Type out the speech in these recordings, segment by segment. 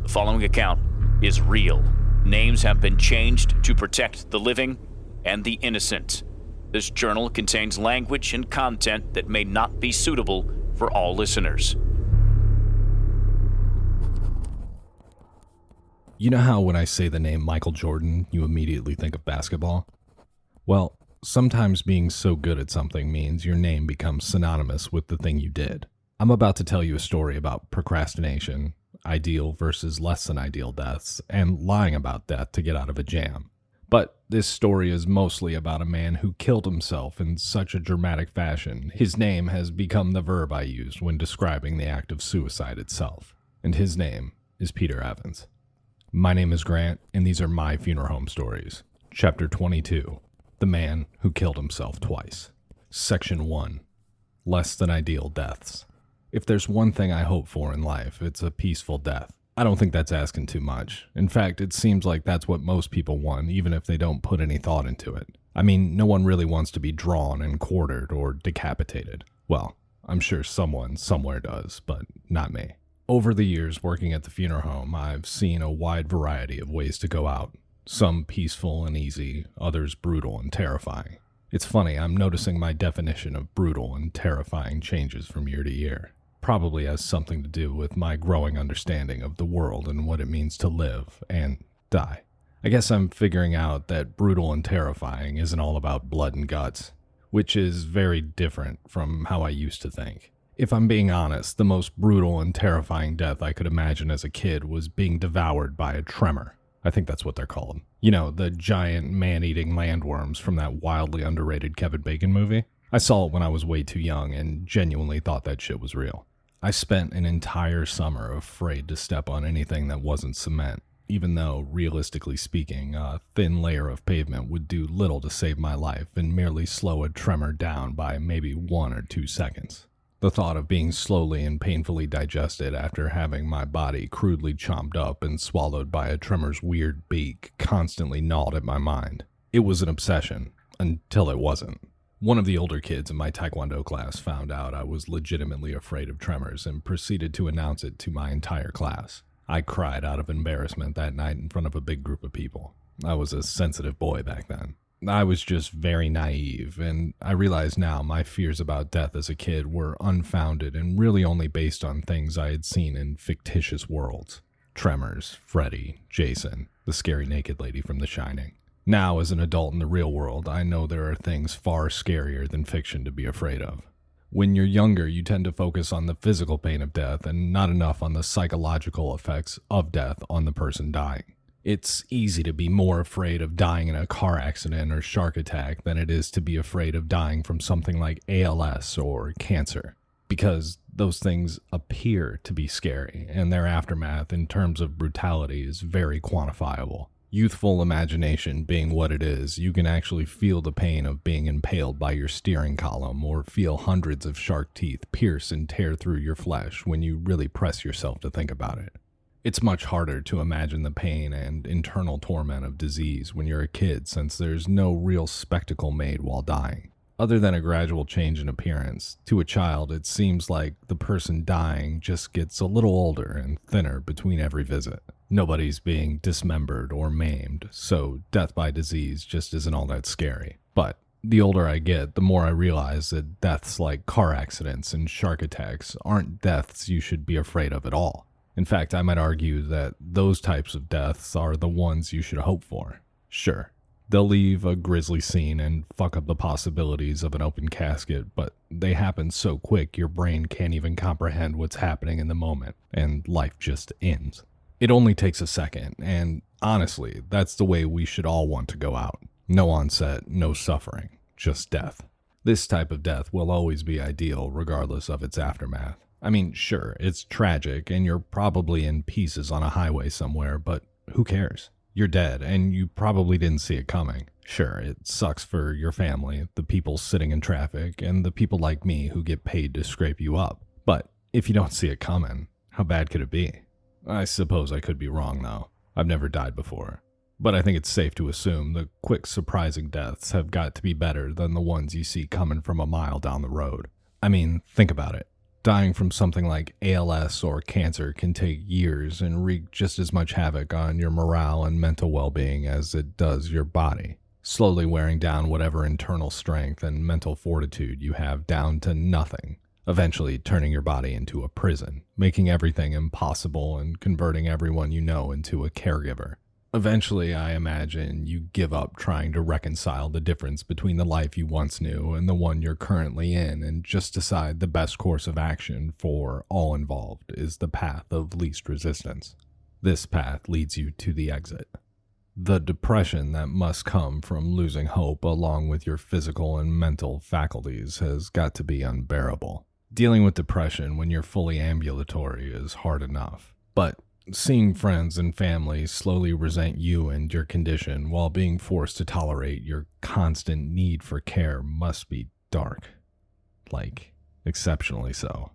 The following account is real. Names have been changed to protect the living and the innocent. This journal contains language and content that may not be suitable for all listeners. You know how when I say the name Michael Jordan, you immediately think of basketball? Well, sometimes being so good at something means your name becomes synonymous with the thing you did. I'm about to tell you a story about procrastination, ideal versus less than ideal deaths, and lying about death to get out of a jam. But this story is mostly about a man who killed himself in such a dramatic fashion, his name has become the verb I used when describing the act of suicide itself. And his name is Peter Evans. My name is Grant, and these are my funeral home stories. Chapter 22, The Man Who Killed Himself Twice. Section 1, Less Than Ideal Deaths. If there's one thing I hope for in life, it's a peaceful death. I don't think that's asking too much. In fact, it seems like that's what most people want, even if they don't put any thought into it. I mean, no one really wants to be drawn and quartered or decapitated. Well, I'm sure someone somewhere does, but not me. Over the years working at the funeral home, I've seen a wide variety of ways to go out. Some peaceful and easy, others brutal and terrifying. It's funny, I'm noticing my definition of brutal and terrifying changes from year to year. Probably has something to do with my growing understanding of the world and what it means to live and die. I guess I'm figuring out that brutal and terrifying isn't all about blood and guts, which is very different from how I used to think. If I'm being honest, the most brutal and terrifying death I could imagine as a kid was being devoured by a tremor. I think that's what they're called. You know, the giant man-eating landworms from that wildly underrated Kevin Bacon movie. I saw it when I was way too young and genuinely thought that shit was real. I spent an entire summer afraid to step on anything that wasn't cement, even though, realistically speaking, a thin layer of pavement would do little to save my life and merely slow a tremor down by maybe 1 or 2 seconds. The thought of being slowly and painfully digested after having my body crudely chomped up and swallowed by a tremor's weird beak constantly gnawed at my mind. It was an obsession, until it wasn't. One of the older kids in my Taekwondo class found out I was legitimately afraid of tremors and proceeded to announce it to my entire class. I cried out of embarrassment that night in front of a big group of people. I was a sensitive boy back then. I was just very naive, and I realize now my fears about death as a kid were unfounded and really only based on things I had seen in fictitious worlds. Tremors, Freddy, Jason, the scary naked lady from The Shining. Now, as an adult in the real world, I know there are things far scarier than fiction to be afraid of. When you're younger, you tend to focus on the physical pain of death and not enough on the psychological effects of death on the person dying. It's easy to be more afraid of dying in a car accident or shark attack than it is to be afraid of dying from something like ALS or cancer, because those things appear to be scary, and their aftermath in terms of brutality is very quantifiable. Youthful imagination being what it is, you can actually feel the pain of being impaled by your steering column or feel hundreds of shark teeth pierce and tear through your flesh when you really press yourself to think about it. It's much harder to imagine the pain and internal torment of disease when you're a kid, since there's no real spectacle made while dying. Other than a gradual change in appearance, to a child it seems like the person dying just gets a little older and thinner between every visit. Nobody's being dismembered or maimed, so death by disease just isn't all that scary. But the older I get, the more I realize that deaths like car accidents and shark attacks aren't deaths you should be afraid of at all. In fact, I might argue that those types of deaths are the ones you should hope for. Sure, they'll leave a grisly scene and fuck up the possibilities of an open casket, but they happen so quick your brain can't even comprehend what's happening in the moment, and life just ends. It only takes a second, and honestly, that's the way we should all want to go out. No onset, no suffering, just death. This type of death will always be ideal regardless of its aftermath. I mean, sure, it's tragic, and you're probably in pieces on a highway somewhere, but who cares? You're dead, and you probably didn't see it coming. Sure, it sucks for your family, the people sitting in traffic, and the people like me who get paid to scrape you up. But if you don't see it coming, how bad could it be? I suppose I could be wrong, though. I've never died before. But I think it's safe to assume the quick, surprising deaths have got to be better than the ones you see coming from a mile down the road. I mean, think about it. Dying from something like ALS or cancer can take years and wreak just as much havoc on your morale and mental well-being as it does your body, slowly wearing down whatever internal strength and mental fortitude you have down to nothing, eventually turning your body into a prison, making everything impossible and converting everyone you know into a caregiver. Eventually, I imagine you give up trying to reconcile the difference between the life you once knew and the one you're currently in and just decide the best course of action for all involved is the path of least resistance. This path leads you to the exit. The depression that must come from losing hope along with your physical and mental faculties has got to be unbearable. Dealing with depression when you're fully ambulatory is hard enough, but seeing friends and family slowly resent you and your condition while being forced to tolerate your constant need for care must be dark. Like, exceptionally so.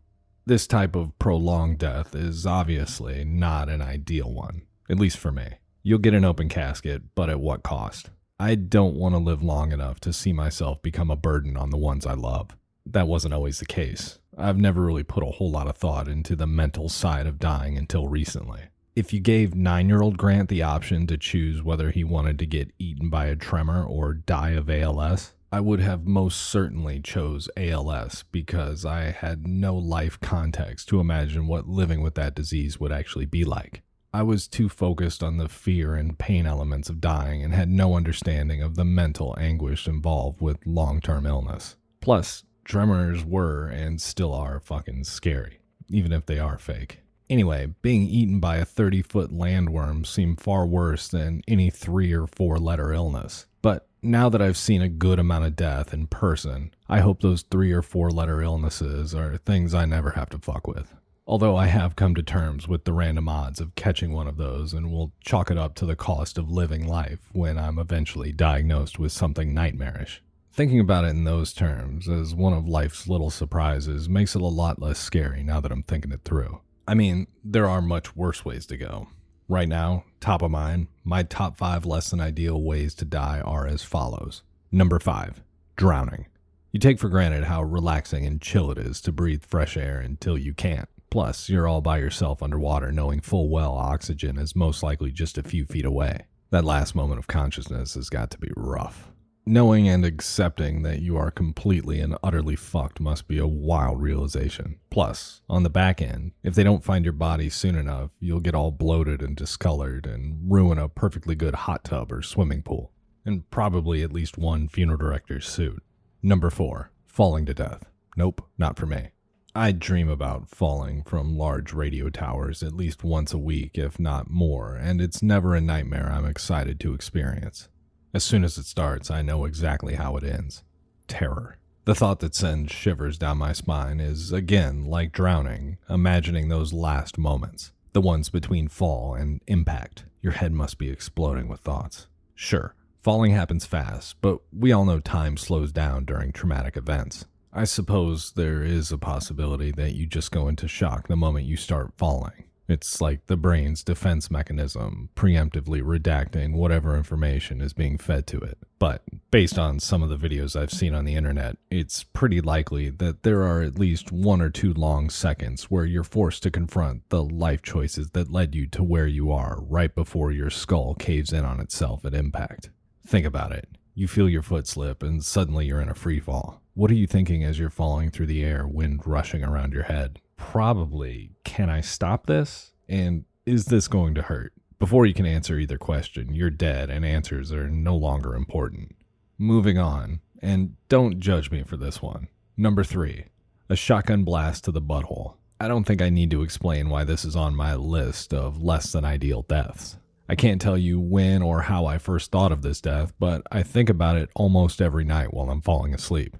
This type of prolonged death is obviously not an ideal one, at least for me. You'll get an open casket, but at what cost? I don't want to live long enough to see myself become a burden on the ones I love. That wasn't always the case. I've never really put a whole lot of thought into the mental side of dying until recently. If you gave 9-year-old Grant the option to choose whether he wanted to get eaten by a tremor or die of ALS, I would have most certainly chose ALS because I had no life context to imagine what living with that disease would actually be like. I was too focused on the fear and pain elements of dying and had no understanding of the mental anguish involved with long-term illness. Plus, tremors were and still are fucking scary, even if they are fake. Anyway, being eaten by a 30-foot landworm seemed far worse than any 3 or 4 letter illness. But now that I've seen a good amount of death in person, I hope those 3 or 4 letter illnesses are things I never have to fuck with. Although I have come to terms with the random odds of catching one of those and will chalk it up to the cost of living life when I'm eventually diagnosed with something nightmarish. Thinking about it in those terms, as one of life's little surprises, makes it a lot less scary now that I'm thinking it through. I mean, there are much worse ways to go. Right now, top of mind, my top 5 less than ideal ways to die are as follows. Number 5, drowning. You take for granted how relaxing and chill it is to breathe fresh air until you can't. Plus, you're all by yourself underwater knowing full well oxygen is most likely just a few feet away. That last moment of consciousness has got to be rough. Knowing and accepting that you are completely and utterly fucked must be a wild realization. Plus, on the back end, if they don't find your body soon enough, you'll get all bloated and discolored and ruin a perfectly good hot tub or swimming pool, and probably at least one funeral director's suit. Number 4, falling to death. Nope, not for me. I dream about falling from large radio towers at least once a week, if not more, and it's never a nightmare I'm excited to experience. As soon as it starts, I know exactly how it ends. Terror. The thought that sends shivers down my spine is, again, like drowning, imagining those last moments. The ones between fall and impact. Your head must be exploding with thoughts. Sure, falling happens fast, but we all know time slows down during traumatic events. I suppose there is a possibility that you just go into shock the moment you start falling. It's like the brain's defense mechanism, preemptively redacting whatever information is being fed to it. But based on some of the videos I've seen on the internet, it's pretty likely that there are at least 1 or 2 long seconds where you're forced to confront the life choices that led you to where you are right before your skull caves in on itself at impact. Think about it. You feel your foot slip and suddenly you're in a free fall. What are you thinking as you're falling through the air, wind rushing around your head? Probably, can I stop this? And is this going to hurt? Before you can answer either question, you're dead and answers are no longer important. Moving on, and don't judge me for this one. Number 3, a shotgun blast to the butthole. I don't think I need to explain why this is on my list of less than ideal deaths. I can't tell you when or how I first thought of this death, but I think about it almost every night while I'm falling asleep.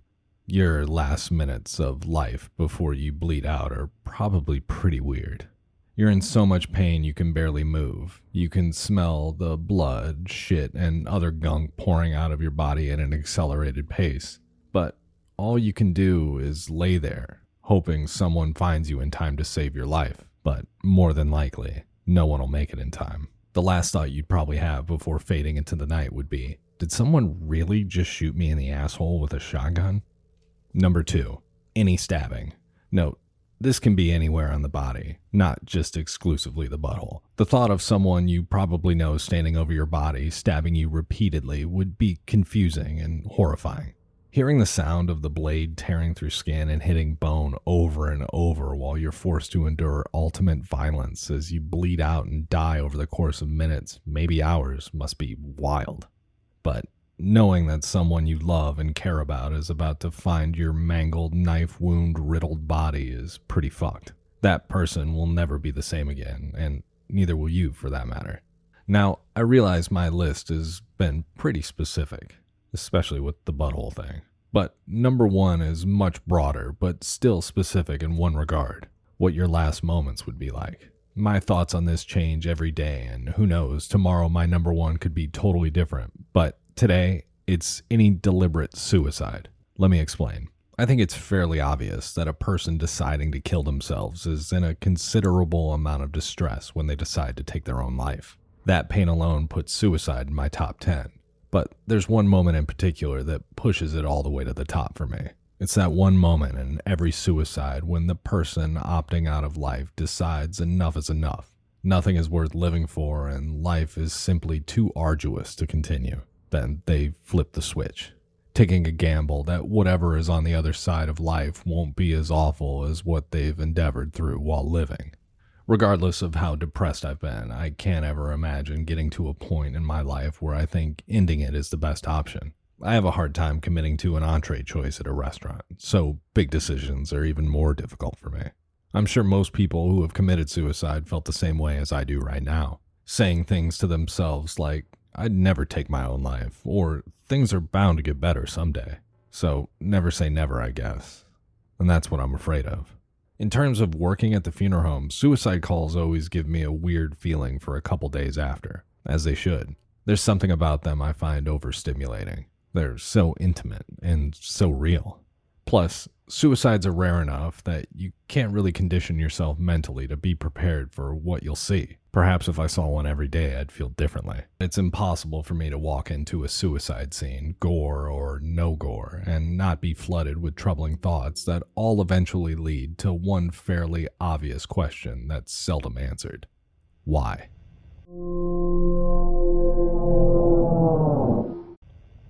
Your last minutes of life before you bleed out are probably pretty weird. You're in so much pain you can barely move. You can smell the blood, shit, and other gunk pouring out of your body at an accelerated pace. But all you can do is lay there, hoping someone finds you in time to save your life. But more than likely, no one will make it in time. The last thought you'd probably have before fading into the night would be, did someone really just shoot me in the asshole with a shotgun? Number 2, any stabbing. Note, This can be anywhere on the body, not just exclusively the butthole. The thought of someone you probably know standing over your body, stabbing you repeatedly, would be confusing and horrifying. Hearing the sound of the blade tearing through skin and hitting bone over and over while you're forced to endure ultimate violence as you bleed out and die over the course of minutes, maybe hours, must be wild. But knowing that someone you love and care about is about to find your mangled, knife wound-riddled body is pretty fucked. That person will never be the same again, and neither will you for that matter. Now, I realize my list has been pretty specific, especially with the butthole thing. But number one is much broader, but still specific in one regard: what your last moments would be like. My thoughts on this change every day, and who knows, tomorrow my number one could be totally different. But today, it's any deliberate suicide. Let me explain. I think it's fairly obvious that a person deciding to kill themselves is in a considerable amount of distress when they decide to take their own life. That pain alone puts suicide in my top 10. But there's one moment in particular that pushes it all the way to the top for me. It's that one moment in every suicide when the person opting out of life decides enough is enough. Nothing is worth living for, and life is simply too arduous to continue. Then they flip the switch, taking a gamble that whatever is on the other side of life won't be as awful as what they've endeavored through while living. Regardless of how depressed I've been, I can't ever imagine getting to a point in my life where I think ending it is the best option. I have a hard time committing to an entree choice at a restaurant, so big decisions are even more difficult for me. I'm sure most people who have committed suicide felt the same way as I do right now, saying things to themselves like, "I'd never take my own life," or "things are bound to get better someday." So never say never, I guess. And that's what I'm afraid of. In terms of working at the funeral home, suicide calls always give me a weird feeling for a couple days after, as they should. There's something about them I find overstimulating. They're so intimate and so real. Plus, suicides are rare enough that you can't really condition yourself mentally to be prepared for what you'll see. Perhaps if I saw one every day, I'd feel differently. It's impossible for me to walk into a suicide scene, gore or no gore, and not be flooded with troubling thoughts that all eventually lead to one fairly obvious question that's seldom answered. Why?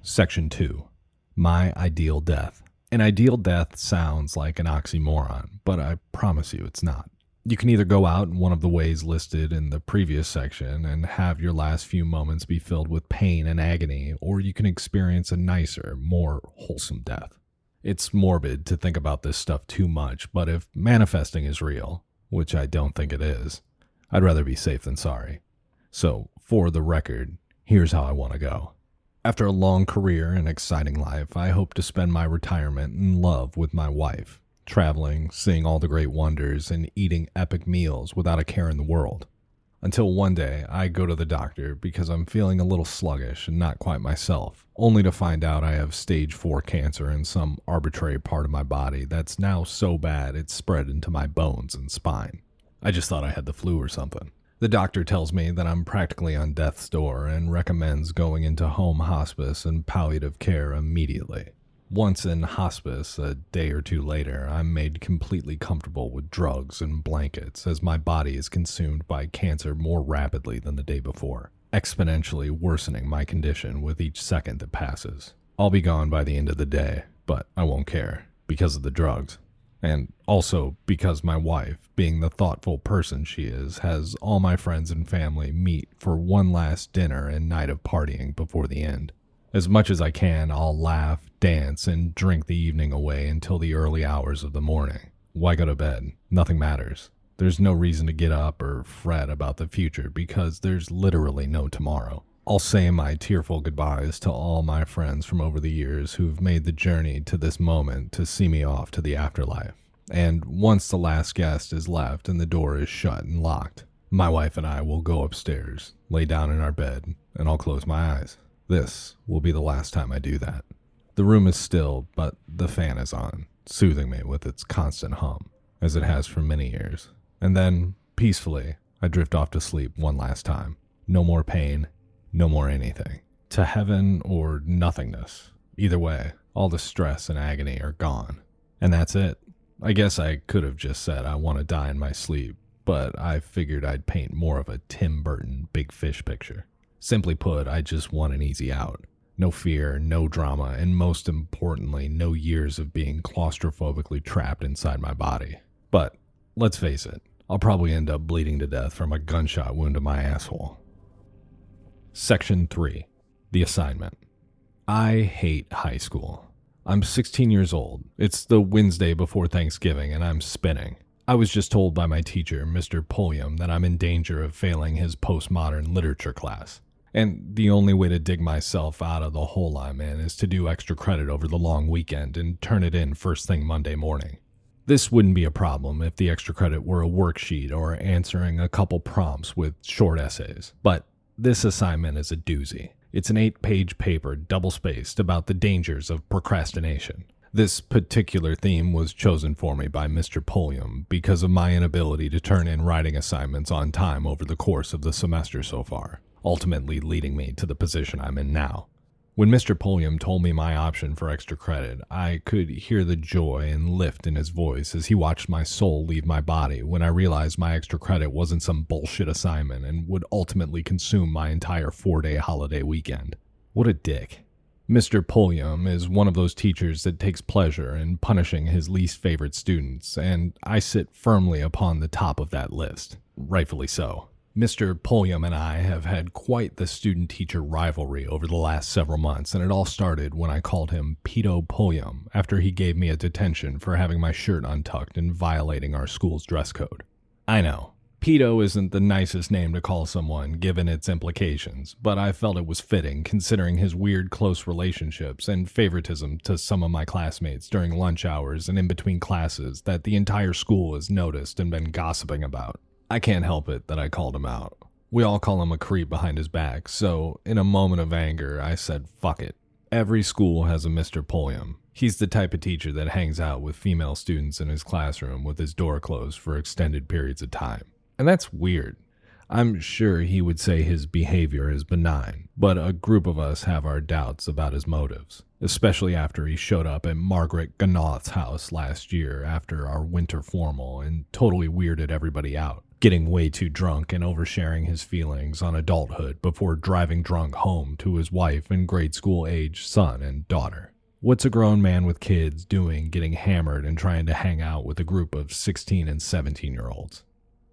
Section 2. My ideal death. An ideal death sounds like an oxymoron, but I promise you it's not. You can either go out in one of the ways listed in the previous section and have your last few moments be filled with pain and agony, or you can experience a nicer, more wholesome death. It's morbid to think about this stuff too much, but if manifesting is real, which I don't think it is, I'd rather be safe than sorry. So, for the record, here's how I want to go. After a long career and exciting life, I hope to spend my retirement in love with my wife, traveling, seeing all the great wonders, and eating epic meals without a care in the world. Until one day, I go to the doctor because I'm feeling a little sluggish and not quite myself, only to find out I have stage 4 cancer in some arbitrary part of my body that's now so bad it's spread into my bones and spine. I just thought I had the flu or something. The doctor tells me that I'm practically on death's door and recommends going into home hospice and palliative care immediately. Once in hospice, a day or two later, I'm made completely comfortable with drugs and blankets as my body is consumed by cancer more rapidly than the day before, exponentially worsening my condition with each second that passes. I'll be gone by the end of the day, but I won't care because of the drugs. And also because my wife, being the thoughtful person she is, has all my friends and family meet for one last dinner and night of partying before the end. As much as I can, I'll laugh, dance, and drink the evening away until the early hours of the morning. Why go to bed? Nothing matters. There's no reason to get up or fret about the future because there's literally no tomorrow. I'll say my tearful goodbyes to all my friends from over the years who've made the journey to this moment to see me off to the afterlife. And once the last guest is left and the door is shut and locked, my wife and I will go upstairs, lay down in our bed, and I'll close my eyes. This will be the last time I do that. The room is still, but the fan is on, soothing me with its constant hum, as it has for many years. And then, peacefully, I drift off to sleep one last time. No more pain, no more anything. To heaven or nothingness. Either way, all the stress and agony are gone. And that's it. I guess I could have just said I want to die in my sleep, but I figured I'd paint more of a Tim Burton Big Fish picture. Simply put, I just want an easy out. No fear, no drama, and most importantly, no years of being claustrophobically trapped inside my body. But, let's face it, I'll probably end up bleeding to death from a gunshot wound to my asshole. Section 3. The Assignment. I hate high school. I'm 16 years old. It's the Wednesday before Thanksgiving, and I'm spinning. I was just told by my teacher, Mr. Pulliam, that I'm in danger of failing his postmodern literature class. And the only way to dig myself out of the hole I'm in is to do extra credit over the long weekend and turn it in first thing Monday morning. This wouldn't be a problem if the extra credit were a worksheet or answering a couple prompts with short essays. But this assignment is a doozy. It's an 8-page paper, double-spaced, about the dangers of procrastination. This particular theme was chosen for me by Mr. Pulliam because of my inability to turn in writing assignments on time over the course of the semester so far, ultimately leading me to the position I'm in now. When Mr. Pulliam told me my option for extra credit, I could hear the joy and lift in his voice as he watched my soul leave my body when I realized my extra credit wasn't some bullshit assignment and would ultimately consume my entire 4-day holiday weekend. What a dick. Mr. Pulliam is one of those teachers that takes pleasure in punishing his least favorite students, and I sit firmly upon the top of that list. Rightfully so. Mr. Pulliam and I have had quite the student-teacher rivalry over the last several months, and it all started when I called him Pedo Pulliam after he gave me a detention for having my shirt untucked and violating our school's dress code. I know, pedo isn't the nicest name to call someone given its implications, but I felt it was fitting considering his weird close relationships and favoritism to some of my classmates during lunch hours and in between classes that the entire school has noticed and been gossiping about. I can't help it that I called him out. We all call him a creep behind his back, so in a moment of anger, I said, fuck it. Every school has a Mr. Pulliam. He's the type of teacher that hangs out with female students in his classroom with his door closed for extended periods of time. And that's weird. I'm sure he would say his behavior is benign, but a group of us have our doubts about his motives, especially after he showed up at Margaret Ganoth's house last year after our winter formal and totally weirded everybody out, getting way too drunk and oversharing his feelings on adulthood before driving drunk home to his wife and grade school-age son and daughter. What's a grown man with kids doing getting hammered and trying to hang out with a group of 16 and 17-year-olds?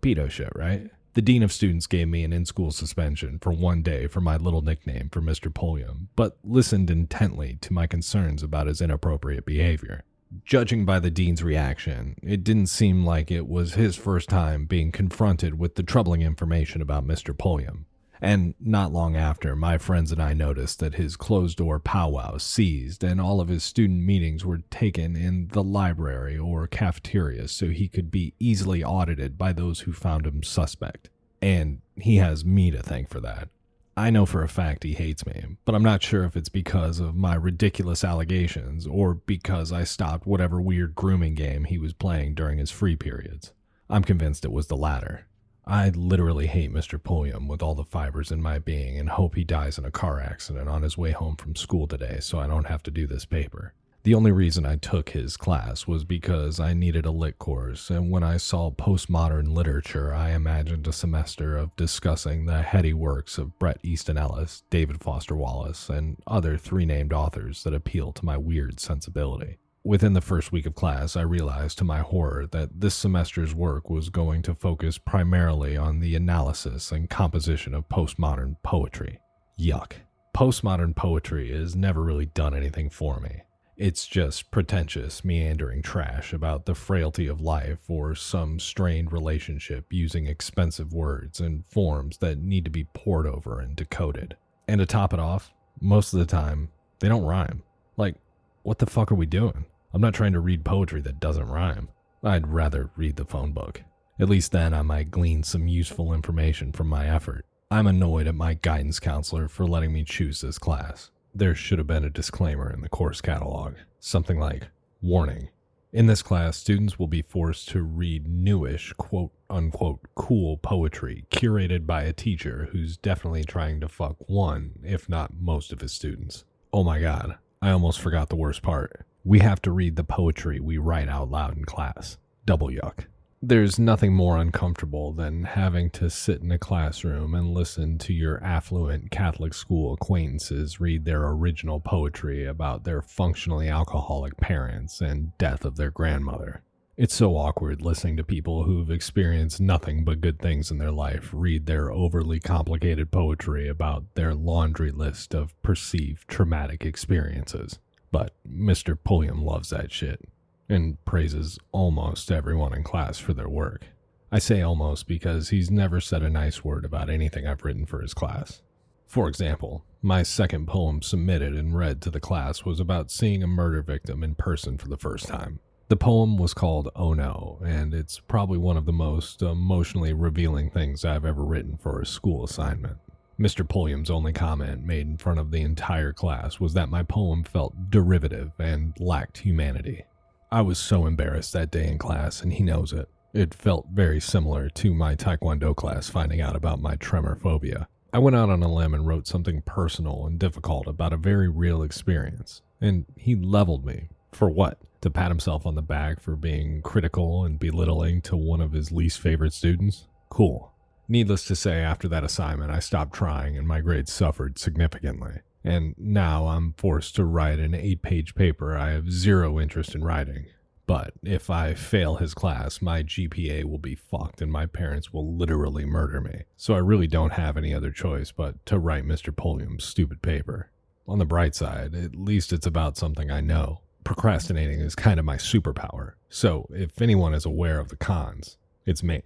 Pedo shit, right? The dean of students gave me an in-school suspension for 1 day for my little nickname for Mr. Pulliam, but listened intently to my concerns about his inappropriate behavior. Judging by the dean's reaction, it didn't seem like it was his first time being confronted with the troubling information about Mr. Pulliam. And not long after, my friends and I noticed that his closed-door powwow ceased and all of his student meetings were taken in the library or cafeteria so he could be easily audited by those who found him suspect. And he has me to thank for that. I know for a fact he hates me, but I'm not sure if it's because of my ridiculous allegations or because I stopped whatever weird grooming game he was playing during his free periods. I'm convinced it was the latter. I literally hate Mr. Pulliam with all the fibers in my being and hope he dies in a car accident on his way home from school today so I don't have to do this paper. The only reason I took his class was because I needed a lit course, and when I saw postmodern literature, I imagined a semester of discussing the heady works of Bret Easton Ellis, David Foster Wallace, and other three-named authors that appeal to my weird sensibility. Within the first week of class, I realized to my horror that this semester's work was going to focus primarily on the analysis and composition of postmodern poetry. Yuck. Postmodern poetry has never really done anything for me. It's just pretentious, meandering trash about the frailty of life or some strained relationship using expensive words and forms that need to be pored over and decoded. And to top it off, most of the time, they don't rhyme. Like, what the fuck are we doing? I'm not trying to read poetry that doesn't rhyme. I'd rather read the phone book. At least then I might glean some useful information from my effort. I'm annoyed at my guidance counselor for letting me choose this class. There should have been a disclaimer in the course catalog. Something like, warning. In this class, students will be forced to read newish, quote-unquote, cool poetry curated by a teacher who's definitely trying to fuck one, if not most of his students. Oh my god. I almost forgot the worst part. We have to read the poetry we write out loud in class. Double yuck. There's nothing more uncomfortable than having to sit in a classroom and listen to your affluent Catholic school acquaintances read their original poetry about their functionally alcoholic parents and death of their grandmother. It's so awkward listening to people who've experienced nothing but good things in their life read their overly complicated poetry about their laundry list of perceived traumatic experiences. But Mr. Pulliam loves that shit and praises almost everyone in class for their work. I say almost because he's never said a nice word about anything I've written for his class. For example, my second poem submitted and read to the class was about seeing a murder victim in person for the first time. The poem was called Oh No, and it's probably one of the most emotionally revealing things I've ever written for a school assignment. Mr. Pulliam's only comment made in front of the entire class was that my poem felt derivative and lacked humanity. I was so embarrassed that day in class, and he knows it. It felt very similar to my Taekwondo class finding out about my tremor phobia. I went out on a limb and wrote something personal and difficult about a very real experience, and he leveled me. For what? To pat himself on the back for being critical and belittling to one of his least favorite students? Cool. Needless to say, after that assignment, I stopped trying and my grades suffered significantly. And now I'm forced to write an 8-page paper I have zero interest in writing. But if I fail his class, my GPA will be fucked and my parents will literally murder me. So I really don't have any other choice but to write Mr. Pulliam's stupid paper. On the bright side, at least it's about something I know. Procrastinating is kind of my superpower. So if anyone is aware of the cons, it's me.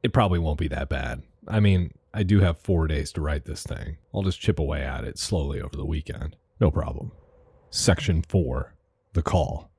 It probably won't be that bad. I mean, I do have 4 days to write this thing. I'll just chip away at it slowly over the weekend. No problem. Section 4. The Call.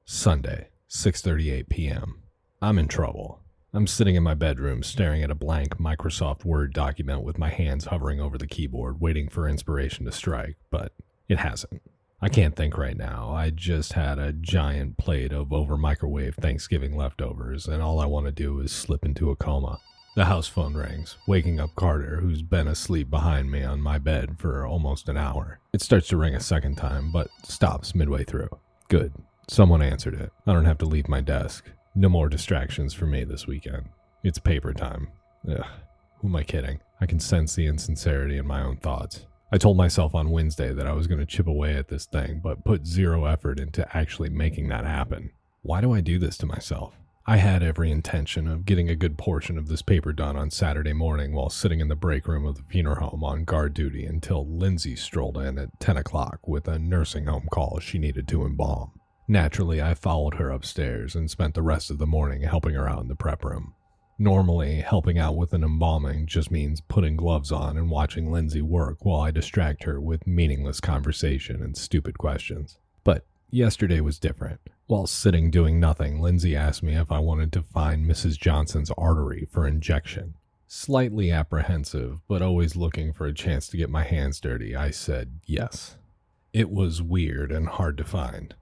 Sunday, 6:38 p.m. I'm in trouble. I'm sitting in my bedroom staring at a blank Microsoft Word document with my hands hovering over the keyboard waiting for inspiration to strike, but it hasn't. I can't think right now. I just had a giant plate of over-microwave Thanksgiving leftovers, and all I want to do is slip into a coma. The house phone rings, waking up Carter, who's been asleep behind me on my bed for almost an hour. It starts to ring a second time, but stops midway through. Good. Someone answered it. I don't have to leave my desk. No more distractions for me this weekend. It's paper time. Ugh. Who am I kidding? I can sense the insincerity in my own thoughts. I told myself on Wednesday that I was going to chip away at this thing, but put zero effort into actually making that happen. Why do I do this to myself? I had every intention of getting a good portion of this paper done on Saturday morning while sitting in the break room of the funeral home on guard duty until Lindsay strolled in at 10 o'clock with a nursing home call she needed to embalm. Naturally, I followed her upstairs and spent the rest of the morning helping her out in the prep room. Normally, helping out with an embalming just means putting gloves on and watching Lindsay work while I distract her with meaningless conversation and stupid questions. But yesterday was different. While sitting doing nothing, Lindsay asked me if I wanted to find Mrs. Johnson's artery for injection. Slightly apprehensive, but always looking for a chance to get my hands dirty, I said yes. It was weird and hard to find.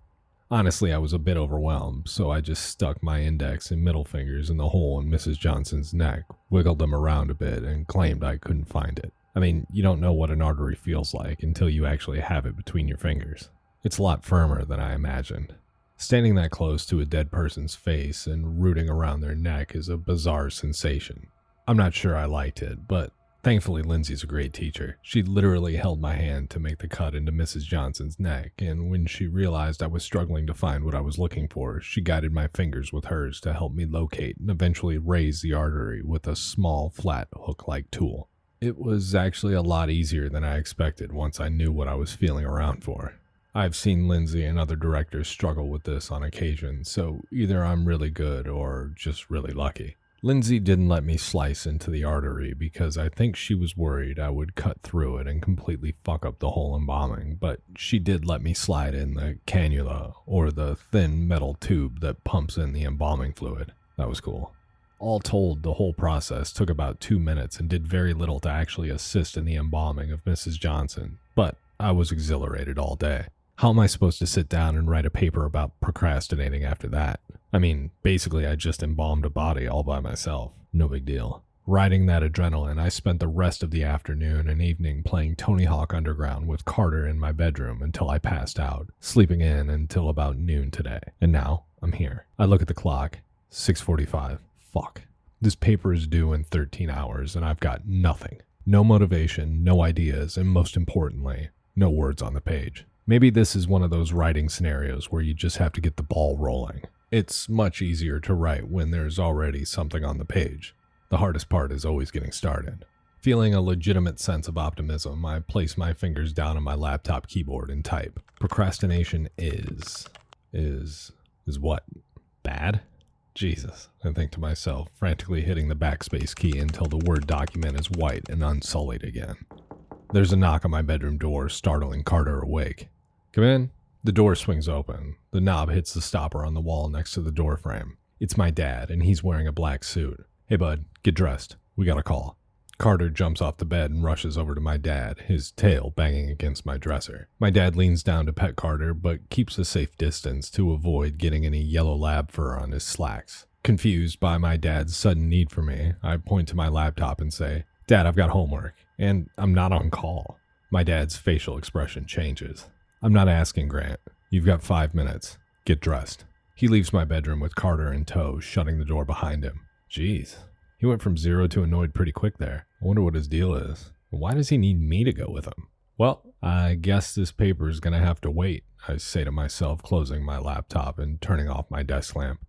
Honestly, I was a bit overwhelmed, so I just stuck my index and middle fingers in the hole in Mrs. Johnson's neck, wiggled them around a bit, and claimed I couldn't find it. I mean, you don't know what an artery feels like until you actually have it between your fingers. It's a lot firmer than I imagined. Standing that close to a dead person's face and rooting around their neck is a bizarre sensation. I'm not sure I liked it, but thankfully Lindsay's a great teacher. She literally held my hand to make the cut into Mrs. Johnson's neck, and when she realized I was struggling to find what I was looking for, she guided my fingers with hers to help me locate and eventually raise the artery with a small, flat, hook-like tool. It was actually a lot easier than I expected once I knew what I was feeling around for. I've seen Lindsay and other directors struggle with this on occasion, so either I'm really good or just really lucky. Lindsay didn't let me slice into the artery because I think she was worried I would cut through it and completely fuck up the whole embalming, but she did let me slide in the cannula, or the thin metal tube that pumps in the embalming fluid. That was cool. All told, the whole process took about 2 minutes and did very little to actually assist in the embalming of Mrs. Johnson, but I was exhilarated all day. How am I supposed to sit down and write a paper about procrastinating after that? I mean, basically I just embalmed a body all by myself. No big deal. Riding that adrenaline, I spent the rest of the afternoon and evening playing Tony Hawk Underground with Carter in my bedroom until I passed out, sleeping in until about noon today. And now, I'm here. I look at the clock, 6:45. Fuck. This paper is due in 13 hours and I've got nothing. No motivation, no ideas, and most importantly, no words on the page. Maybe this is one of those writing scenarios where you just have to get the ball rolling. It's much easier to write when there's already something on the page. The hardest part is always getting started. Feeling a legitimate sense of optimism, I place my fingers down on my laptop keyboard and type. Procrastination is what? Bad? Jesus, I think to myself, frantically hitting the backspace key until the Word document is white and unsullied again. There's a knock on my bedroom door, startling Carter awake. Come in. The door swings open. The knob hits the stopper on the wall next to the door frame. It's my dad, and he's wearing a black suit. Hey bud, get dressed. We got a call. Carter jumps off the bed and rushes over to my dad, his tail banging against my dresser. My dad leans down to pet Carter, but keeps a safe distance to avoid getting any yellow lab fur on his slacks. Confused by my dad's sudden need for me, I point to my laptop and say, Dad, I've got homework, and I'm not on call. My dad's facial expression changes. I'm not asking, Grant. You've got 5 minutes. Get dressed. He leaves my bedroom with Carter in tow, shutting the door behind him. Jeez, he went from 0 to annoyed pretty quick there. I wonder what his deal is. Why does he need me to go with him? Well, I guess this paper's gonna have to wait, I say to myself, closing my laptop and turning off my desk lamp.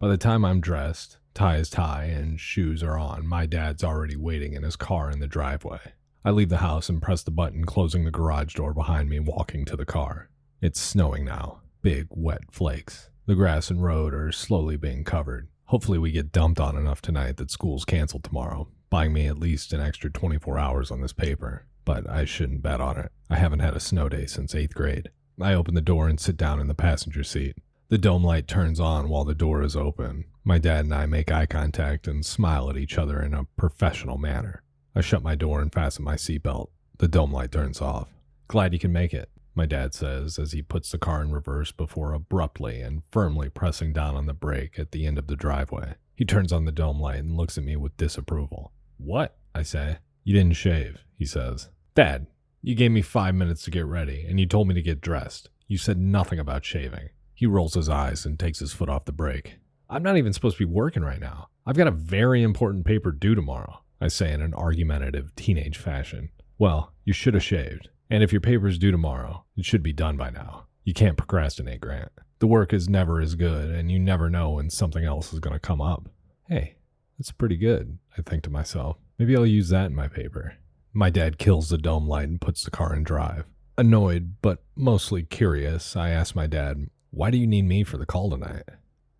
By the time I'm dressed, tie is tie, and shoes are on, my dad's already waiting in his car in the driveway. I leave the house and press the button, closing the garage door behind me, walking to the car. It's snowing now. Big, wet flakes. The grass and road are slowly being covered. Hopefully we get dumped on enough tonight that school's canceled tomorrow, buying me at least an extra 24 hours on this paper. But I shouldn't bet on it. I haven't had a snow day since 8th grade. I open the door and sit down in the passenger seat. The dome light turns on while the door is open. My dad and I make eye contact and smile at each other in a professional manner. I shut my door and fasten my seatbelt. The dome light turns off. Glad you can make it, my dad says as he puts the car in reverse before abruptly and firmly pressing down on the brake at the end of the driveway. He turns on the dome light and looks at me with disapproval. What? I say. You didn't shave, he says. Dad, you gave me 5 minutes to get ready, and you told me to get dressed. You said nothing about shaving. He rolls his eyes and takes his foot off the brake. I'm not even supposed to be working right now. I've got a very important paper due tomorrow, I say in an argumentative teenage fashion. Well, you should have shaved. And if your paper's due tomorrow, it should be done by now. You can't procrastinate, Grant. The work is never as good, and you never know when something else is going to come up. Hey, that's pretty good, I think to myself. Maybe I'll use that in my paper. My dad kills the dome light and puts the car in drive. Annoyed, but mostly curious, I ask my dad, why do you need me for the call tonight?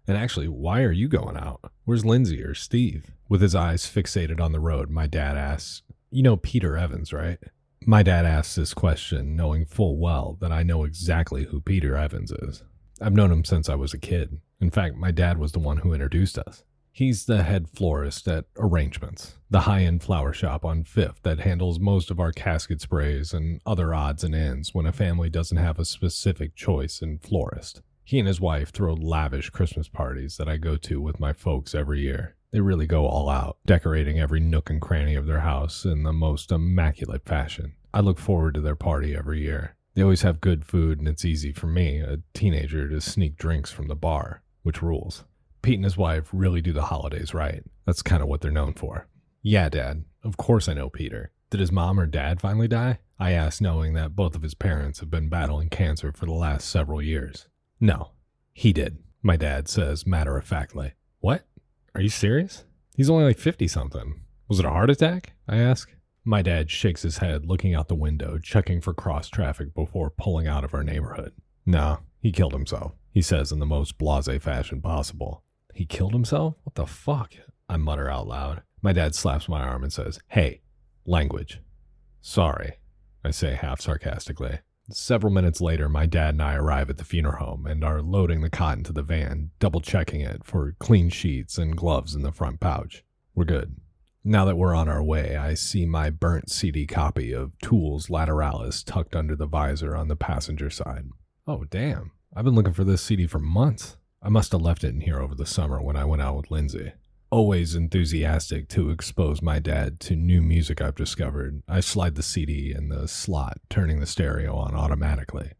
And actually, why are you going out? Where's Lindsay or Steve? With his eyes fixated on the road, my dad asks, you know Peter Evans, right? My dad asks this question knowing full well that I know exactly who Peter Evans is. I've known him since I was a kid. In fact, my dad was the one who introduced us. He's the head florist at Arrangements, the high-end flower shop on 5th that handles most of our casket sprays and other odds and ends when a family doesn't have a specific choice in florist. He and his wife throw lavish Christmas parties that I go to with my folks every year. They really go all out, decorating every nook and cranny of their house in the most immaculate fashion. I look forward to their party every year. They always have good food, and it's easy for me, a teenager, to sneak drinks from the bar, which rules. Pete and his wife really do the holidays right. That's kind of what they're known for. Yeah, Dad. Of course I know Peter. Did his mom or dad finally die? I ask, knowing that both of his parents have been battling cancer for the last several years. No, he did, my dad says matter-of-factly. What? Are you serious? He's only like 50-something. Was it a heart attack? I ask. My dad shakes his head, looking out the window, checking for cross traffic before pulling out of our neighborhood. No, he killed himself, he says in the most blasé fashion possible. He killed himself? What the fuck? I mutter out loud. My dad slaps my arm and says, hey, language. Sorry, I say half sarcastically. Several minutes later, my dad and I arrive at the funeral home and are loading the cot into the van, double-checking it for clean sheets and gloves in the front pouch. We're good. Now that we're on our way, I see my burnt CD copy of Tools Lateralis tucked under the visor on the passenger side. Oh, damn. I've been looking for this CD for months. I must have left it in here over the summer when I went out with Lindsay. Always enthusiastic to expose my dad to new music I've discovered, I slide the CD in the slot, turning the stereo on automatically.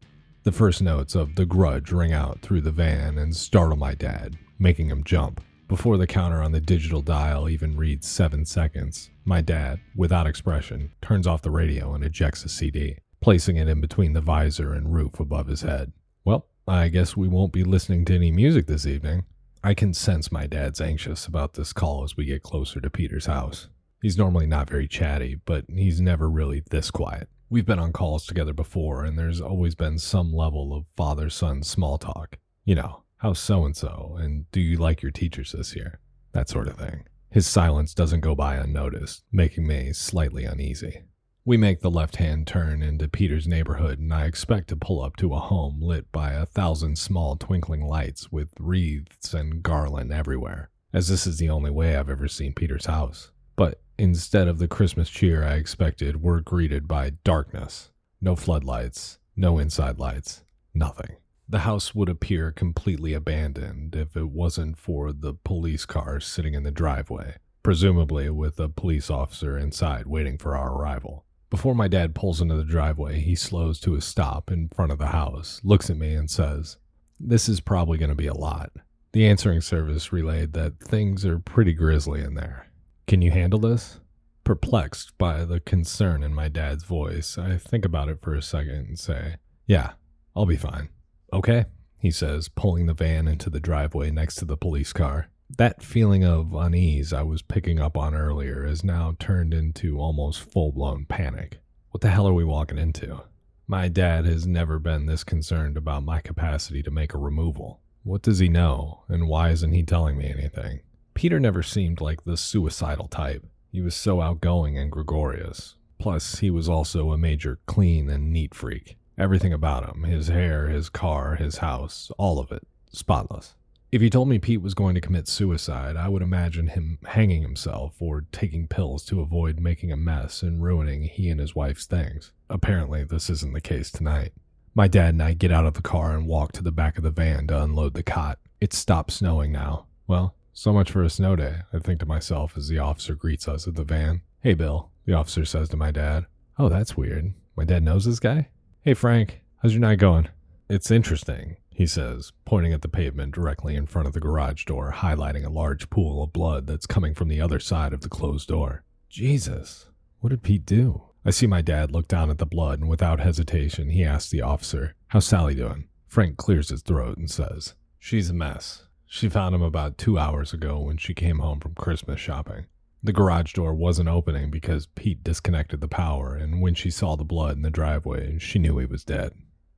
The first notes of The Grudge ring out through the van and startle my dad, making him jump. Before the counter on the digital dial even reads 7 seconds, my dad, without expression, turns off the radio and ejects the CD, placing it in between the visor and roof above his head. Well, I guess we won't be listening to any music this evening. I can sense my dad's anxious about this call as we get closer to Peter's house. He's normally not very chatty, but he's never really this quiet. We've been on calls together before, and there's always been some level of father-son small talk. You know, how's so-and-so, and do you like your teachers this year? That sort of thing. His silence doesn't go by unnoticed, making me slightly uneasy. We make the left-hand turn into Peter's neighborhood, and I expect to pull up to a home lit by 1,000 small twinkling lights with wreaths and garland everywhere, as this is the only way I've ever seen Peter's house. But instead of the Christmas cheer I expected, we're greeted by darkness. No floodlights, no inside lights, nothing. The house would appear completely abandoned if it wasn't for the police car sitting in the driveway, presumably with a police officer inside waiting for our arrival. Before my dad pulls into the driveway, he slows to a stop in front of the house, looks at me and says, "This is probably going to be a lot." The answering service relayed that things are pretty grisly in there. "Can you handle this?" Perplexed by the concern in my dad's voice, I think about it for a second and say, "Yeah, I'll be fine." "Okay," he says, pulling the van into the driveway next to the police car. That feeling of unease I was picking up on earlier is now turned into almost full-blown panic. What the hell are we walking into? My dad has never been this concerned about my capacity to make a removal. What does he know, and why isn't he telling me anything? Peter never seemed like the suicidal type. He was so outgoing and gregarious. Plus, he was also a major clean and neat freak. Everything about him, his hair, his car, his house, all of it, spotless. If you told me Pete was going to commit suicide, I would imagine him hanging himself or taking pills to avoid making a mess and ruining he and his wife's things. Apparently, this isn't the case tonight. My dad and I get out of the car and walk to the back of the van to unload the cot. It stopped snowing now. Well, so much for a snow day, I think to myself as the officer greets us at the van. "Hey, Bill," the officer says to my dad. "Oh, that's weird. My dad knows this guy?" "Hey, Frank, how's your night going?" "It's interesting," he says, pointing at the pavement directly in front of the garage door, highlighting a large pool of blood that's coming from the other side of the closed door. Jesus, what did Pete do? I see my dad look down at the blood, and without hesitation, he asks the officer, "How's Sally doing?" Frank clears his throat and says, "She's a mess. She found him about 2 hours ago when she came home from Christmas shopping. The garage door wasn't opening because Pete disconnected the power, and when she saw the blood in the driveway, she knew he was dead."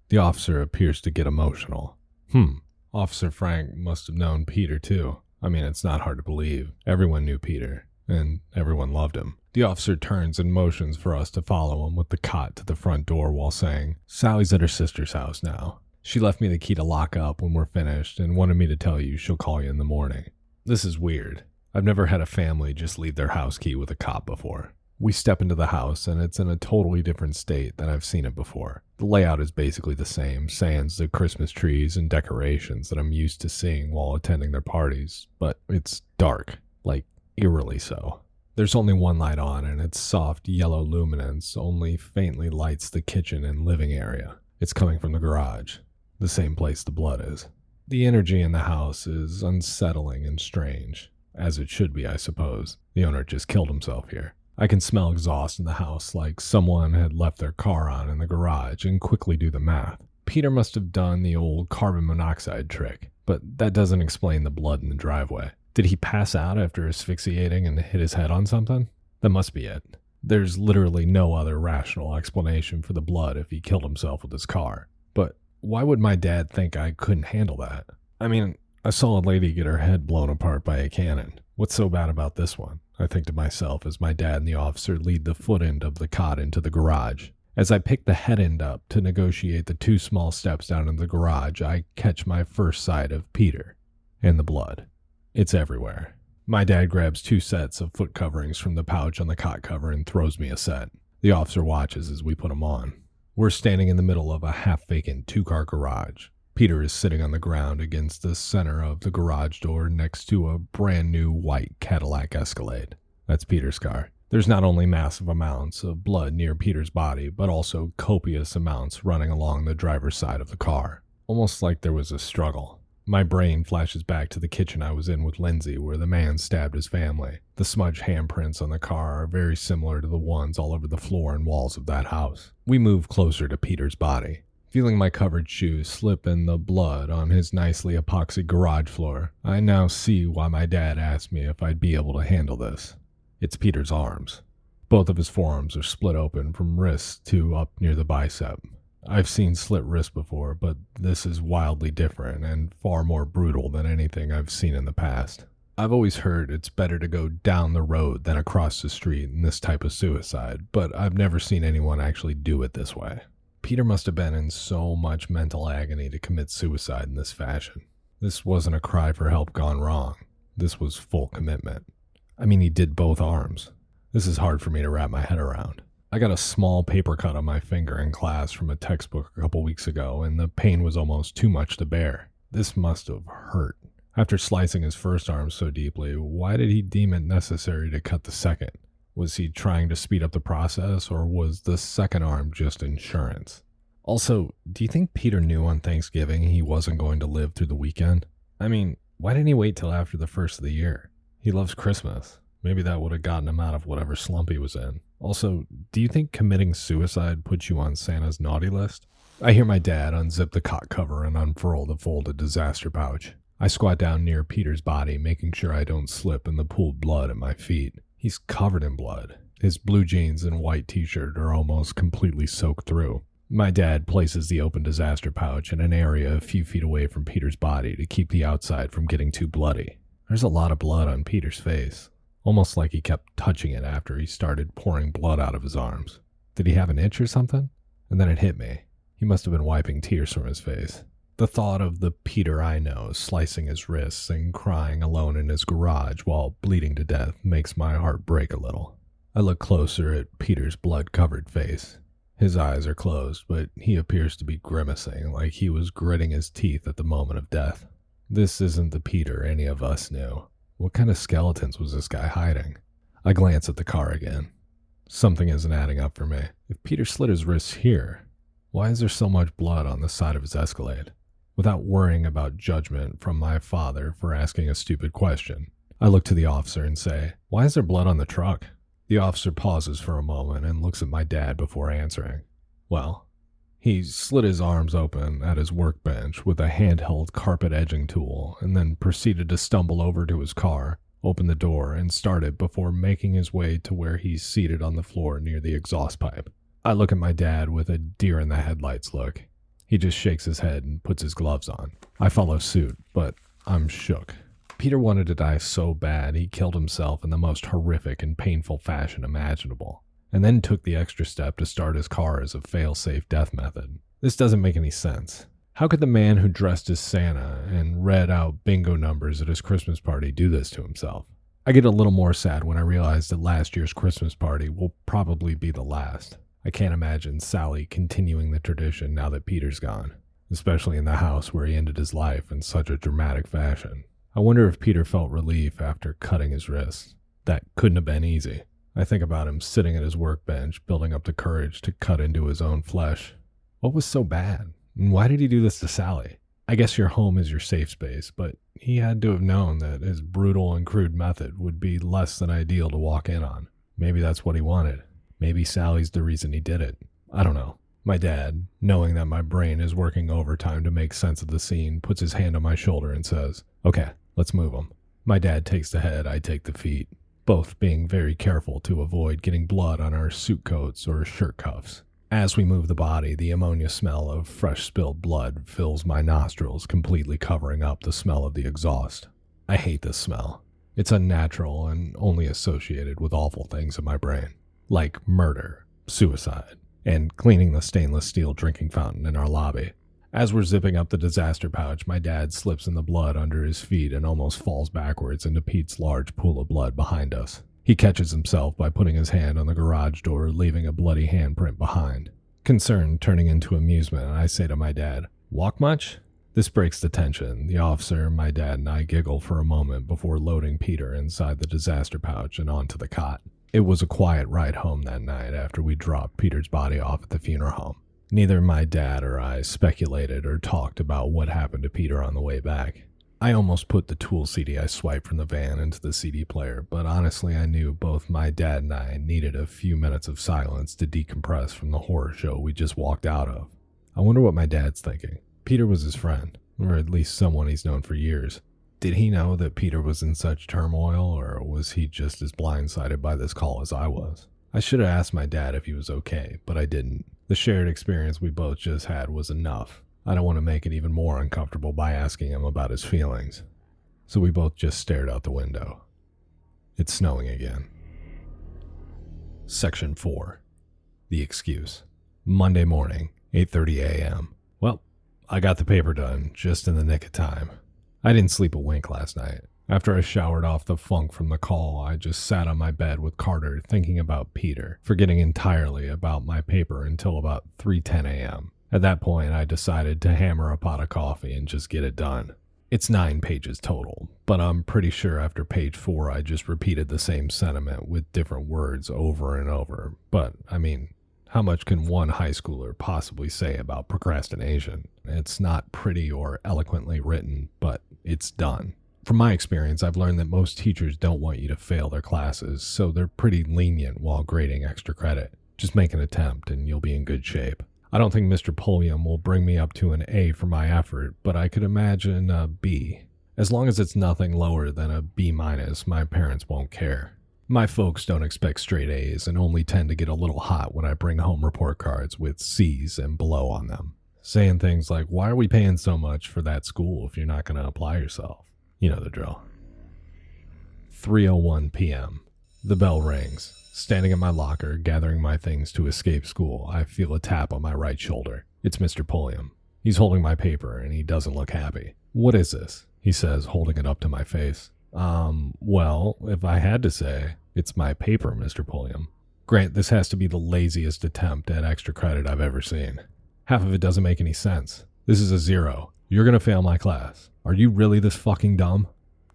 The officer appears to get emotional. Officer Frank must have known Peter too. I mean, it's not hard to believe. Everyone knew Peter, and everyone loved him. The officer turns and motions for us to follow him with the cot to the front door while saying, "Sally's at her sister's house now. She left me the key to lock up when we're finished and wanted me to tell you she'll call you in the morning." This is weird. I've never had a family just leave their house key with a cop before. We step into the house, and it's in a totally different state than I've seen it before. The layout is basically the same, sans the Christmas trees and decorations that I'm used to seeing while attending their parties, but it's dark, like eerily so. There's only one light on, and its soft yellow luminance only faintly lights the kitchen and living area. It's coming from the garage, the same place the blood is. The energy in the house is unsettling and strange, as it should be, I suppose. The owner just killed himself here. I can smell exhaust in the house, like someone had left their car on in the garage, and quickly do the math. Peter must have done the old carbon monoxide trick, but that doesn't explain the blood in the driveway. Did he pass out after asphyxiating and hit his head on something? That must be it. There's literally no other rational explanation for the blood if he killed himself with his car. But why would my dad think I couldn't handle that? I mean, I saw a lady get her head blown apart by a cannon. What's so bad about this one? I think to myself as my dad and the officer lead the foot end of the cot into the garage. As I pick the head end up to negotiate the 2 small steps down into the garage, I catch my first sight of Peter and the blood. It's everywhere. My dad grabs 2 sets of foot coverings from the pouch on the cot cover and throws me a set. The officer watches as we put them on. We're standing in the middle of a half-vacant 2-car garage. Peter is sitting on the ground against the center of the garage door next to a brand new white Cadillac Escalade. That's Peter's car. There's not only massive amounts of blood near Peter's body, but also copious amounts running along the driver's side of the car. Almost like there was a struggle. My brain flashes back to the kitchen I was in with Lindsay where the man stabbed his family. The smudged handprints on the car are very similar to the ones all over the floor and walls of that house. We move closer to Peter's body. Feeling my covered shoes slip in the blood on his nicely epoxy garage floor, I now see why my dad asked me if I'd be able to handle this. It's Peter's arms. Both of his forearms are split open from wrist to up near the bicep. I've seen slit wrists before, but this is wildly different and far more brutal than anything I've seen in the past. I've always heard it's better to go down the road than across the street in this type of suicide, but I've never seen anyone actually do it this way. Peter must have been in so much mental agony to commit suicide in this fashion. This wasn't a cry for help gone wrong. This was full commitment. I mean, he did both arms. This is hard for me to wrap my head around. I got a small paper cut on my finger in class from a textbook a couple weeks ago, and the pain was almost too much to bear. This must have hurt. After slicing his first arm so deeply, why did he deem it necessary to cut the second? Was he trying to speed up the process, or was the second arm just insurance? Also, do you think Peter knew on Thanksgiving he wasn't going to live through the weekend? I mean, why didn't he wait till after the first of the year? He loves Christmas. Maybe that would have gotten him out of whatever slump he was in. Also, do you think committing suicide puts you on Santa's naughty list? I hear my dad unzip the cot cover and unfurl the folded disaster pouch. I squat down near Peter's body, making sure I don't slip in the pooled blood at my feet. He's covered in blood. His blue jeans and white t-shirt are almost completely soaked through. My dad places the open disaster pouch in an area a few feet away from Peter's body to keep the outside from getting too bloody. There's a lot of blood on Peter's face. Almost like he kept touching it after he started pouring blood out of his arms. Did he have an itch or something? And then it hit me. He must have been wiping tears from his face. The thought of the Peter I know slicing his wrists and crying alone in his garage while bleeding to death makes my heart break a little. I look closer at Peter's blood-covered face. His eyes are closed, but he appears to be grimacing like he was gritting his teeth at the moment of death. This isn't the Peter any of us knew. What kind of skeletons was this guy hiding? I glance at the car again. Something isn't adding up for me. If Peter slit his wrists here, why is there so much blood on the side of his Escalade? Without worrying about judgment from my father for asking a stupid question, I look to the officer and say, "Why is there blood on the truck?" The officer pauses for a moment and looks at my dad before answering. Well, he slit his arms open at his workbench with a handheld carpet edging tool and then proceeded to stumble over to his car, open the door, and start it before making his way to where he's seated on the floor near the exhaust pipe. I look at my dad with a deer-in-the-headlights look. He just shakes his head and puts his gloves on. I follow suit, but I'm shook. Peter wanted to die so bad he killed himself in the most horrific and painful fashion imaginable, and then took the extra step to start his car as a fail-safe death method. This doesn't make any sense. How could the man who dressed as Santa and read out bingo numbers at his Christmas party do this to himself? I get a little more sad when I realize that last year's Christmas party will probably be the last. I can't imagine Sally continuing the tradition now that Peter's gone, especially in the house where he ended his life in such a dramatic fashion. I wonder if Peter felt relief after cutting his wrists. That couldn't have been easy. I think about him sitting at his workbench, building up the courage to cut into his own flesh. What was so bad? And why did he do this to Sally? I guess your home is your safe space, but he had to have known that his brutal and crude method would be less than ideal to walk in on. Maybe that's what he wanted. Maybe Sally's the reason he did it. I don't know. My dad, knowing that my brain is working overtime to make sense of the scene, puts his hand on my shoulder and says, "Okay, let's move him." My dad takes the head, I take the feet, both being very careful to avoid getting blood on our suit coats or shirt cuffs. As we move the body, the ammonia smell of fresh spilled blood fills my nostrils, completely covering up the smell of the exhaust. I hate this smell. It's unnatural and only associated with awful things in my brain, like murder, suicide, and cleaning the stainless steel drinking fountain in our lobby. As we're zipping up the disaster pouch, my dad slips in the blood under his feet and almost falls backwards into Pete's large pool of blood behind us. He catches himself by putting his hand on the garage door, leaving a bloody handprint behind. Concern turning into amusement, I say to my dad, "Walk much?" This breaks the tension. The officer, my dad, and I giggle for a moment before loading Peter inside the disaster pouch and onto the cot. It was a quiet ride home that night after we dropped Peter's body off at the funeral home. Neither my dad or I speculated or talked about what happened to Peter on the way back. I almost put the Tool CD I swiped from the van into the CD player, but honestly I knew both my dad and I needed a few minutes of silence to decompress from the horror show we just walked out of. I wonder what my dad's thinking. Peter was his friend, or at least someone he's known for years. Did he know that Peter was in such turmoil, or was he just as blindsided by this call as I was? I should have asked my dad if he was okay, but I didn't. The shared experience we both just had was enough. I don't want to make it even more uncomfortable by asking him about his feelings. So we both just stared out the window. It's snowing again. Section 4. The Excuse. Monday morning, 8:30 a.m. Well, I got the paper done just in the nick of time. I didn't sleep a wink last night. After I showered off the funk from the call, I just sat on my bed with Carter thinking about Peter, forgetting entirely about my paper until about 3:10 a.m. At that point, I decided to hammer a pot of coffee and just get it done. It's 9 pages total, but I'm pretty sure after page 4 I just repeated the same sentiment with different words over and over. But, I mean, how much can one high schooler possibly say about procrastination? It's not pretty or eloquently written, but it's done. From my experience, I've learned that most teachers don't want you to fail their classes, so they're pretty lenient while grading extra credit. Just make an attempt and you'll be in good shape. I don't think Mr. Pulliam will bring me up to an A for my effort, but I could imagine a B. As long as it's nothing lower than a B-, my parents won't care. My folks don't expect straight A's and only tend to get a little hot when I bring home report cards with C's and below on them, saying things like, "Why are we paying so much for that school if you're not going to apply yourself?" You know the drill. 3:01 p.m. The bell rings. Standing in my locker, gathering my things to escape school, I feel a tap on my right shoulder. It's Mr. Pulliam. He's holding my paper, and he doesn't look happy. "What is this?" he says, holding it up to my face. Well, if I had to say, it's my paper, Mr. Pulliam. Grant, this has to be the laziest attempt at extra credit I've ever seen. Half of it doesn't make any sense. This is a 0. You're going to fail my class. Are you really this fucking dumb?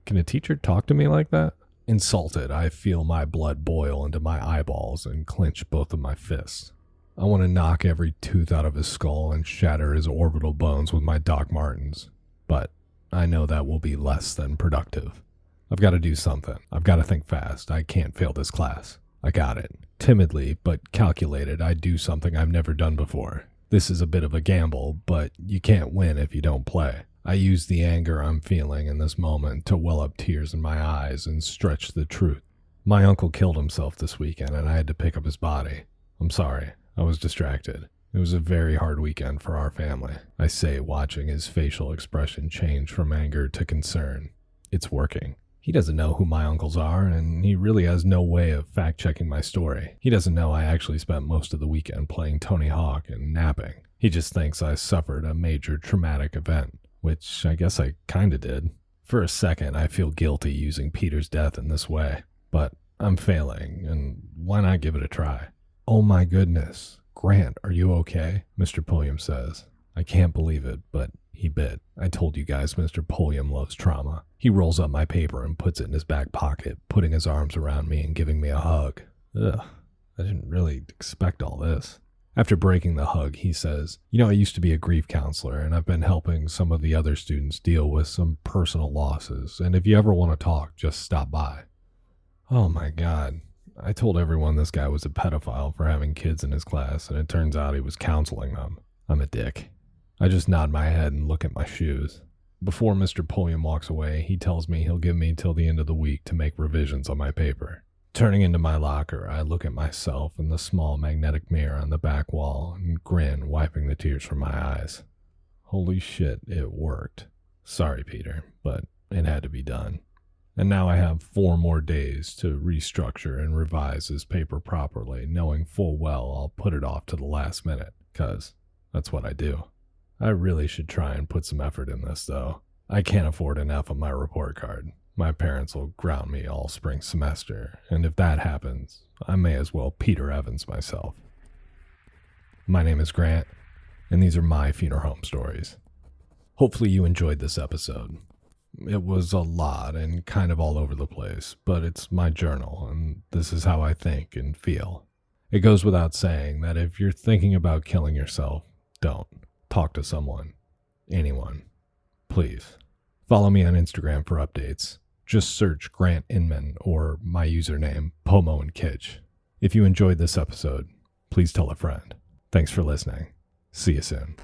Can a teacher talk to me like that? Insulted, I feel my blood boil into my eyeballs and clench both of my fists. I want to knock every tooth out of his skull and shatter his orbital bones with my Doc Martens. But I know that will be less than productive. I've got to do something. I've got to think fast. I can't fail this class. I got it. Timidly, but calculated, I do something I've never done before. This is a bit of a gamble, but you can't win if you don't play. I use the anger I'm feeling in this moment to well up tears in my eyes and stretch the truth. My uncle killed himself this weekend and I had to pick up his body. I'm sorry. I was distracted. It was a very hard weekend for our family, I say, watching his facial expression change from anger to concern. It's working. He doesn't know who my uncles are, and he really has no way of fact-checking my story. He doesn't know I actually spent most of the weekend playing Tony Hawk and napping. He just thinks I suffered a major traumatic event, which I guess I kinda did. For a second, I feel guilty using Peter's death in this way, but I'm failing, and why not give it a try? "Oh my goodness. Grant, are you okay?" Mr. Pulliam says. I can't believe it, but he bit. I told you guys Mr. Pulliam loves trauma. He rolls up my paper and puts it in his back pocket, putting his arms around me and giving me a hug. Ugh, I didn't really expect all this. After breaking the hug, he says, I used to be a grief counselor, and I've been helping some of the other students deal with some personal losses, and if you ever want to talk, just stop by. Oh my God. I told everyone this guy was a pedophile for having kids in his class, and it turns out he was counseling them. I'm a dick. I just nod my head and look at my shoes. Before Mr. Pulliam walks away, he tells me he'll give me till the end of the week to make revisions on my paper. Turning into my locker, I look at myself in the small magnetic mirror on the back wall and grin, wiping the tears from my eyes. Holy shit, it worked. Sorry, Peter, but it had to be done. And now I have 4 more days to restructure and revise this paper properly, knowing full well I'll put it off to the last minute, 'cause that's what I do. I really should try and put some effort in this, though. I can't afford an F on my report card. My parents will ground me all spring semester, and if that happens, I may as well Peter Evans myself. My name is Grant, and these are my funeral home stories. Hopefully you enjoyed this episode. It was a lot and kind of all over the place, but it's my journal, and this is how I think and feel. It goes without saying that if you're thinking about killing yourself, don't. Talk to someone. Anyone. Please. Follow me on Instagram for updates. Just search Grant Inman or my username, Pomo and Kitsch. If you enjoyed this episode, please tell a friend. Thanks for listening. See you soon.